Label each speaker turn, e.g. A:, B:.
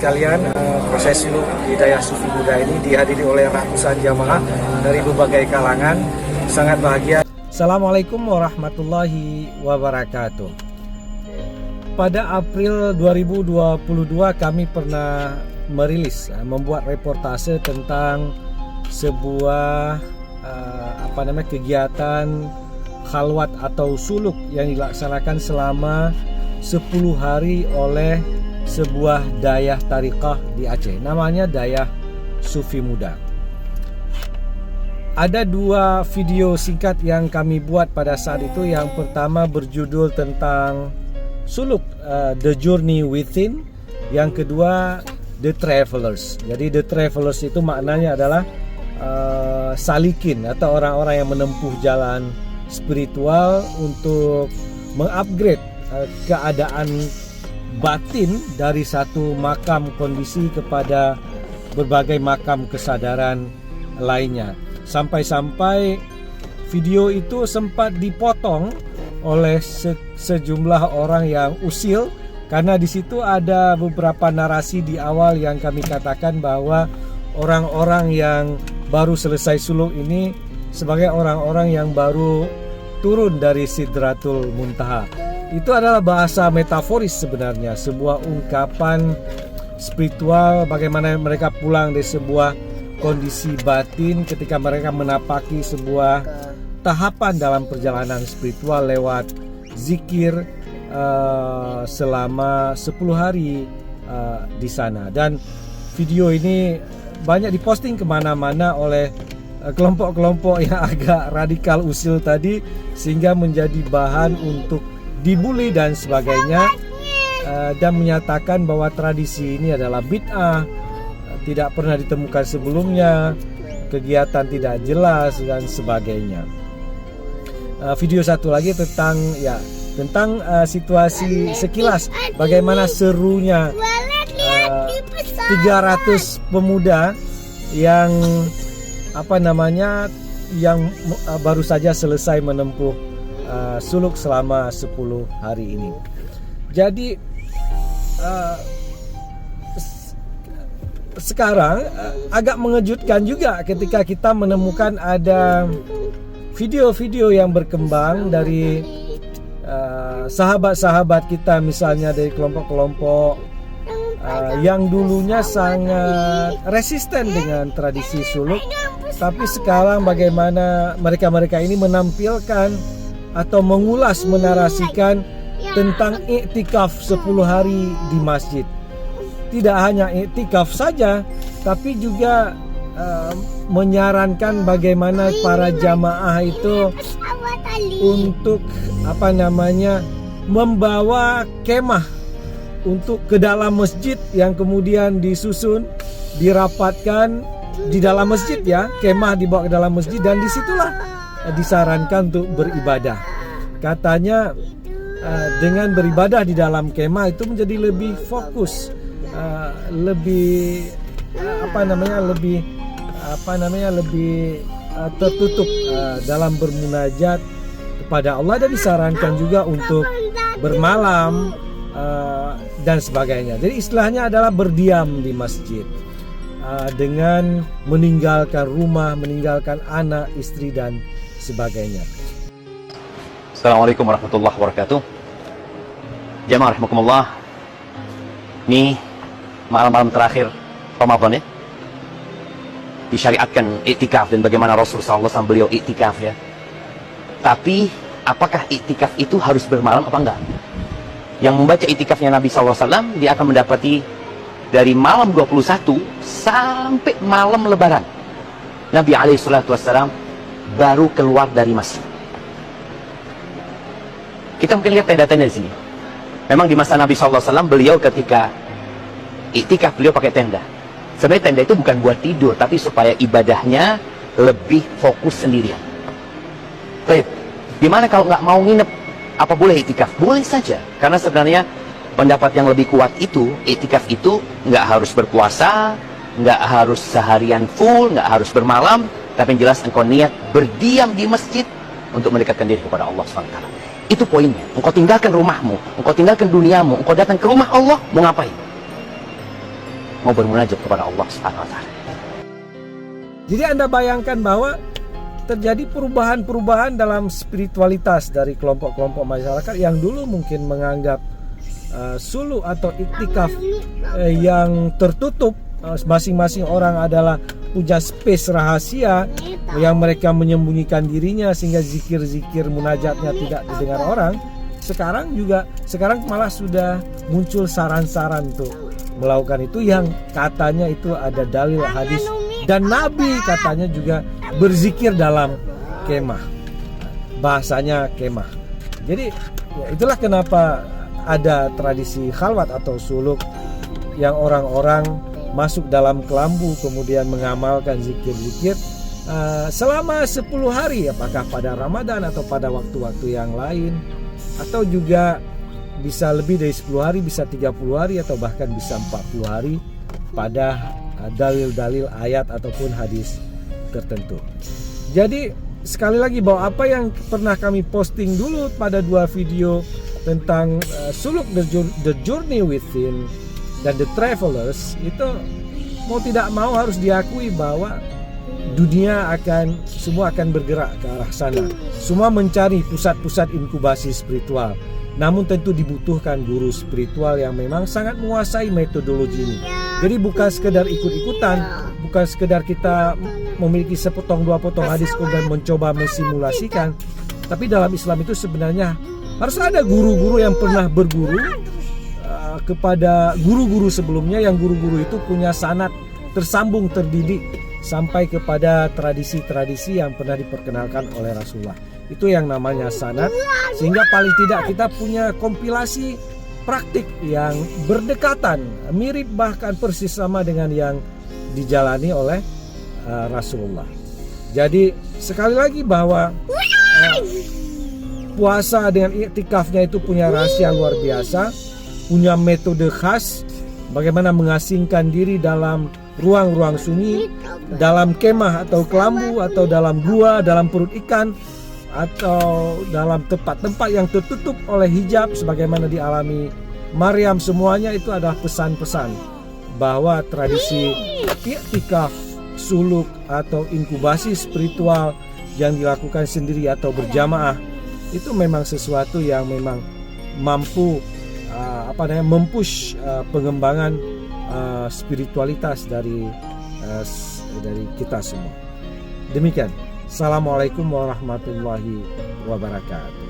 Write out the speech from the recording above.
A: sekalian, proses suluk hidayah sufi muda ini dihadiri oleh ratusan jamaah dari berbagai kalangan. Sangat bahagia. Assalamualaikum warahmatullahi wabarakatuh. Pada April 2022 kami pernah membuat reportase tentang sebuah kegiatan khalwat atau suluk yang dilaksanakan selama 10 hari oleh sebuah dayah tariqah di Aceh, namanya Dayah Sufi Muda. Ada 2 video singkat yang kami buat pada saat itu. Yang pertama berjudul tentang suluk, The Journey Within. Yang kedua, The Travelers. Jadi The Travelers itu maknanya adalah salikin atau orang-orang yang menempuh jalan spiritual untuk mengupgrade keadaan batin dari satu makam kondisi kepada berbagai makam kesadaran lainnya. Sampai-sampai video itu sempat dipotong oleh sejumlah orang yang usil, karena di situ ada beberapa narasi di awal yang kami katakan bahwa orang-orang yang baru selesai suluk ini sebagai orang-orang yang baru turun dari Sidratul Muntaha. Itu adalah bahasa metaforis sebenarnya, sebuah ungkapan spiritual bagaimana mereka pulang dari sebuah kondisi batin ketika mereka menapaki sebuah tahapan dalam perjalanan spiritual lewat zikir selama 10 hari di sana. Dan video ini banyak diposting kemana-mana oleh kelompok-kelompok yang agak radikal usil tadi, sehingga menjadi bahan untuk dibully dan sebagainya, dan menyatakan bahwa tradisi ini adalah bid'ah, tidak pernah ditemukan sebelumnya, kegiatan tidak jelas dan sebagainya. Video satu lagi tentang situasi sekilas bagaimana serunya 300 pemuda yang baru saja selesai menempuh suluk selama 10 hari ini. Jadi sekarang agak mengejutkan juga ketika kita menemukan ada video-video yang berkembang dari sahabat-sahabat kita, misalnya dari kelompok-kelompok yang dulunya sangat resisten dengan tradisi suluk, tapi sekarang bagaimana mereka ini menampilkan atau mengulas, menarasikan tentang iktikaf 10 hari di masjid. Tidak hanya iktikaf saja, tapi juga menyarankan bagaimana para jamaah itu untuk membawa kemah untuk ke dalam masjid, yang kemudian disusun, dirapatkan di dalam masjid ya, kemah dibawa ke dalam masjid, dan disitulah disarankan untuk beribadah. Katanya dengan beribadah di dalam kemah itu menjadi lebih fokus, lebih tertutup dalam bermunajat kepada Allah, dan disarankan juga untuk bermalam dan sebagainya. Jadi istilahnya adalah berdiam di masjid dengan meninggalkan rumah, meninggalkan anak, istri dan sebagainya.
B: Assalamualaikum warahmatullahi wabarakatuh. Jamaah rahimakumullah. Ini malam-malam terakhir Ramadan ya. Disyariatkan iktikaf, dan bagaimana Rasulullah SAW beliau iktikaf ya. Tapi apakah iktikaf itu harus bermalam apa enggak? Yang membaca iktikafnya Nabi SAW, dia akan mendapati dari malam 21 sampai malam Lebaran Nabi SAW baru keluar dari masjid. Kita mungkin lihat tenda-tenda di sini. Memang di masa Nabi SAW beliau ketika iktikaf beliau pakai tenda. Sebenarnya tenda itu bukan buat tidur, tapi supaya ibadahnya lebih fokus sendirian. Baik, gimana kalau nggak mau nginep? Apa boleh iktikaf? Boleh saja, karena sebenarnya pendapat yang lebih kuat itu, iktikaf itu nggak harus berpuasa, nggak harus seharian full, nggak harus bermalam, tapi yang jelas engkau niat berdiam di masjid untuk mendekatkan diri kepada Allah SWT. Itu poinnya. Engkau tinggalkan rumahmu, engkau tinggalkan duniamu, engkau datang ke rumah Allah, mau ngapain? mau bermunajat kepada Allah Subhanahu wa taala.
A: Jadi Anda bayangkan bahwa terjadi perubahan-perubahan dalam spiritualitas dari kelompok-kelompok masyarakat yang dulu mungkin menganggap suluk atau iktikaf yang tertutup, masing-masing orang adalah punya space rahasia yang mereka menyembunyikan dirinya sehingga zikir-zikir munajatnya tidak didengar orang. Sekarang malah sudah muncul saran-saran untuk melakukan itu yang katanya itu ada dalil hadis dan Nabi katanya juga berzikir dalam kemah, bahasanya kemah. Jadi ya itulah kenapa ada tradisi khalwat atau suluk yang orang-orang masuk dalam kelambu kemudian mengamalkan zikir-zikir selama 10 hari, apakah pada Ramadan atau pada waktu-waktu yang lain, atau juga bisa lebih dari 10 hari, bisa 30 hari atau bahkan bisa 40 hari pada dalil-dalil ayat ataupun hadis tertentu. Jadi sekali lagi bahwa apa yang pernah kami posting dulu pada 2 video tentang suluk the journey within dan the travelers, itu mau tidak mau harus diakui bahwa dunia semua akan bergerak ke arah sana. Semua mencari pusat-pusat inkubasi spiritual. Namun tentu dibutuhkan guru spiritual yang memang sangat menguasai metodologi ini. Jadi bukan sekedar ikut-ikutan, bukan sekedar kita memiliki sepotong dua potong hadis kemudian mencoba mensimulasikan. Tapi dalam Islam itu sebenarnya harus ada guru-guru yang pernah berguru kepada guru-guru sebelumnya, yang guru-guru itu punya sanad tersambung, terdidik sampai kepada tradisi-tradisi yang pernah diperkenalkan oleh Rasulullah. Itu yang namanya sanad, sehingga paling tidak kita punya kompilasi praktik yang berdekatan, mirip bahkan persis sama dengan yang dijalani oleh Rasulullah. Jadi sekali lagi bahwa puasa dengan iktikafnya itu punya rahasia luar biasa, punya metode khas bagaimana mengasingkan diri dalam ruang-ruang sunyi, dalam kemah atau kelambu, atau dalam gua, dalam perut ikan, atau dalam tempat-tempat yang tertutup oleh hijab sebagaimana dialami Maryam. Semuanya itu adalah pesan-pesan bahwa tradisi iktikaf, suluk atau inkubasi spiritual yang dilakukan sendiri atau berjamaah itu memang sesuatu yang memang mampu mempush pengembangan spiritualitas dari kita semua. Demikian. Assalamualaikum warahmatullahi wabarakatuh.